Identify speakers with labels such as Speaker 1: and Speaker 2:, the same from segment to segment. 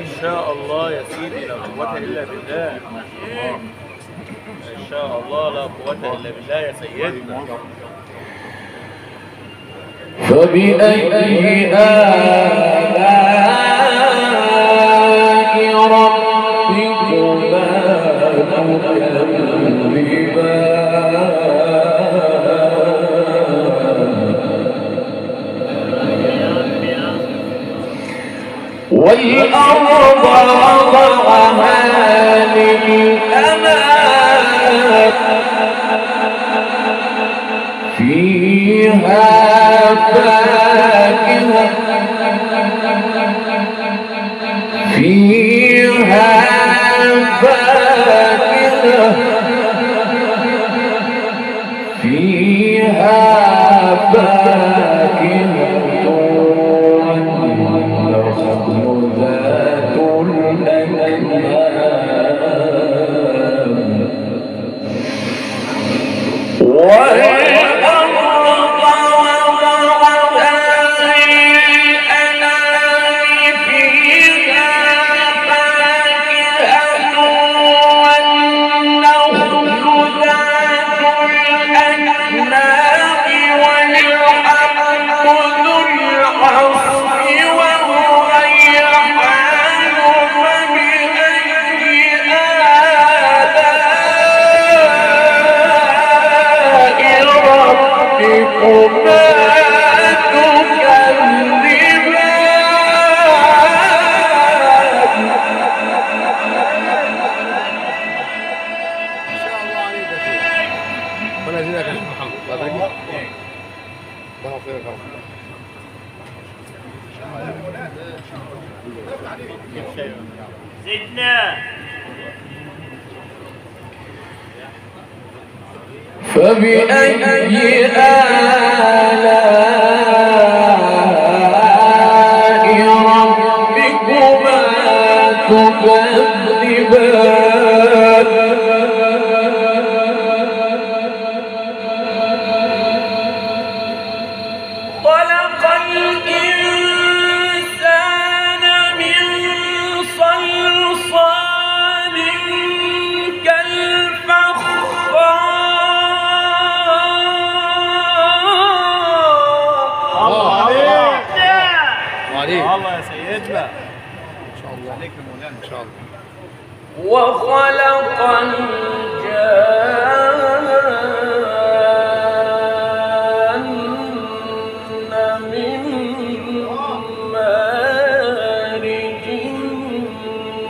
Speaker 1: إن شاء الله يا سيدي، لا قوة إلا بالله. إن شاء الله لا قوة إلا بالله يا سيدنا.
Speaker 2: فبأي آلاء ربكما تكذبان والأرض وضعها للأنام فيها فاكهة فيها فاكهة فيها فاكهة والنخل ذات الأكمام
Speaker 1: زدنا.
Speaker 2: فبأي آلاء ربكما تكذبان خلق الإنسان من صلصال كالفخار.
Speaker 1: الله يا سيدنا. ان شاء الله عليك يا مولانا ان شاء الله.
Speaker 2: وخلق الجان من مارج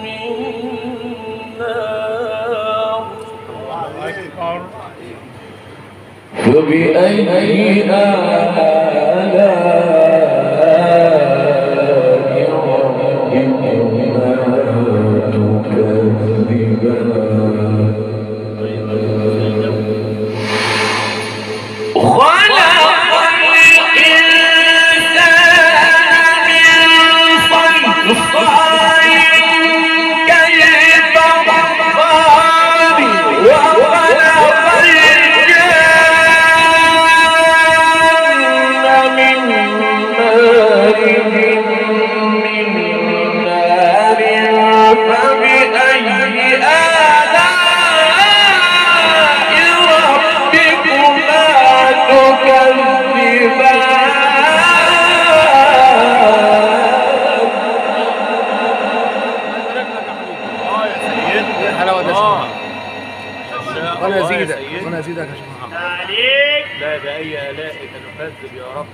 Speaker 2: من نار. فبأي آلاء
Speaker 3: ربنا يزيدك يا شيخ محمد.
Speaker 1: عليك. لا بأي آلائك نكذب يا رب،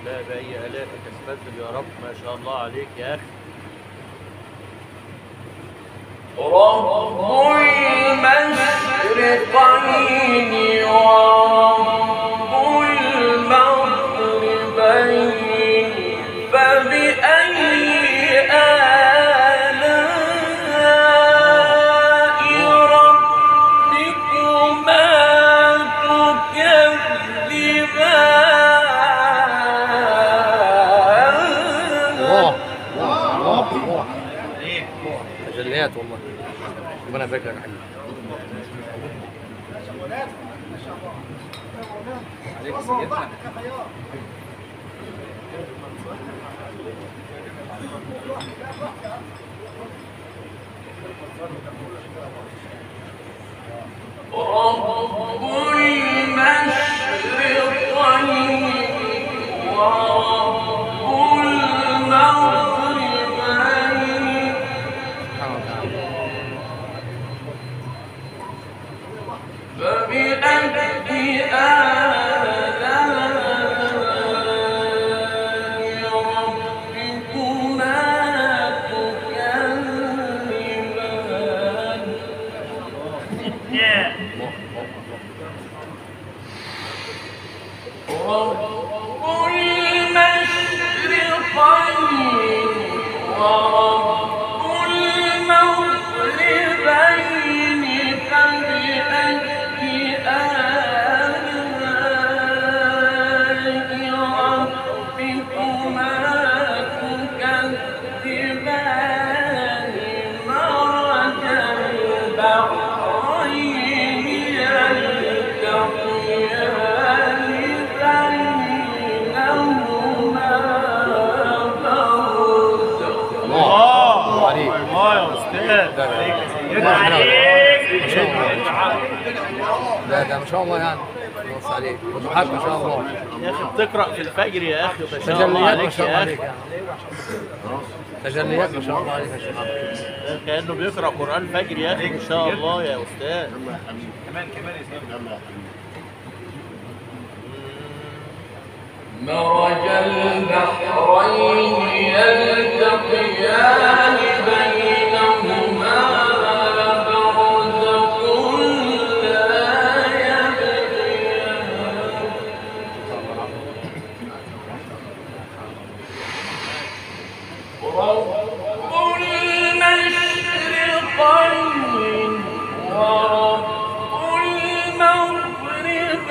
Speaker 1: لا بأي آلائك نكذب يا رب. ما شاء الله عليك يا أخي.
Speaker 2: رب المشرقين
Speaker 3: لك يا حبيبي. عليك سيدنا.
Speaker 2: رب المشرقين ورب المغربين فبأي آلاء ربكما تكذبان رب المشرقين ورب المغربين فبأي آلاء ربكما تكذبان مرج البحرين يلتقيان بينهما برزخ
Speaker 1: الله عليك الله يا استاذ
Speaker 3: ده ما شاء الله يعني. بص عليك وضحك ما شاء الله.
Speaker 1: يا اخي بتقرا في الفجر يا اخي ما شاء الله
Speaker 3: تجليات ما
Speaker 1: عليك
Speaker 3: شاء الله
Speaker 1: يا
Speaker 3: عليك
Speaker 1: اخي
Speaker 3: يعني. تجليات ما شاء الله عليك يا شيخ.
Speaker 1: كانه بيقرا قران فجر يا اخي ما شاء الله يا استاذ.
Speaker 4: كمان يا سيدي.
Speaker 2: مرج البحرين يلتقيان بينهما برزخ لا يبغيان رب المشرقين ورب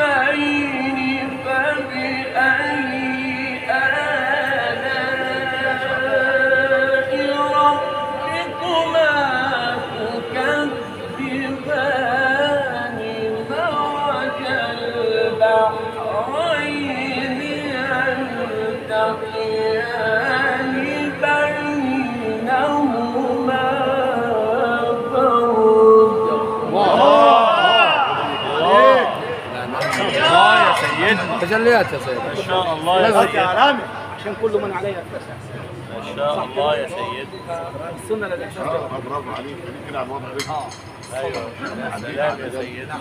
Speaker 2: المغربين فبأي آلاء ربكما تكذبان مرج البحرين يلتقيان بينهما برزخ
Speaker 1: الله يا سيدنا
Speaker 3: تجليات يا سيدي.
Speaker 1: ما شاء الله يا
Speaker 5: لازم
Speaker 1: سيدنا
Speaker 5: عالمي عشان كل من عليها فساد.
Speaker 1: ما شاء الله يا سيدنا.
Speaker 5: السنه للاحساس.
Speaker 4: برافو عليك، خليك كده على الوضع ده.
Speaker 1: ايوه يا سلام يا سيدنا.